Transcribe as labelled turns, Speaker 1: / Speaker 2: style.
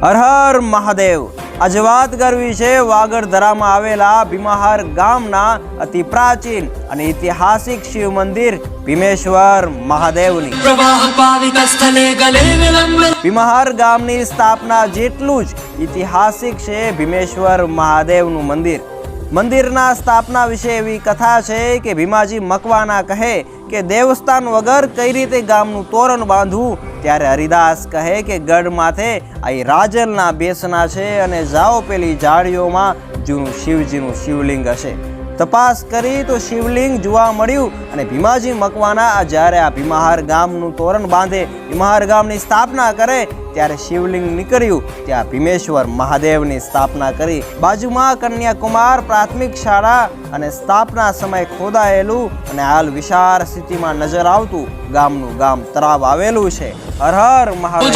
Speaker 1: હર હર મહાદેવ। આજે વાત કરવી છે વાગડધરામાં આવેલા ભીમાહાર ગામના અતિ પ્રાચીન અને ઐતિહાસિક શિવ મંદિર ભીમેશ્વર મહાદેવની। ભીમાહાર ગામની સ્થાપના જેટલું જ ઐતિહાસિક છે ભીમેશ્વર મહાદેવનું મંદિર। મંદિરના સ્થાપના વિશે એવી કથા છે કે ભીમાજી મકવાના કહે કે દેવસ્થાન વગર કઈ રીતે ગામનું તોરણ બાંધવું, ત્યારે હરિદાસ કહે કે ગઢ માથે અહીં રાજલના બેસના છે અને જાઓ પેલી ઝાડીઓમાં જૂનું શિવજીનું શિવલિંગ હશે। તપાસ કરી તો શિવલિંગ જોવા મળ્યું અને ભીમાજી મકવાના જ્યારે આ ભીમાહાર ગામનું તોરણ બાંધે, ભીમાહાર ગામની સ્થાપના કરે ત્યારે શિવલિંગ નીકળ્યું, ત્યાં ભીમેશ્વર મહાદેવની સ્થાપના કરી। બાજુમાં કન્યાકુમાર પ્રાથમિક શાળા અને સ્થાપના સમય ખોદાયેલું અને હાલ વિશાળ સ્થિતિમાં નજર આવતું ગામનું ગામ તળાવ આવેલું છે। હર હર મહાદેવ।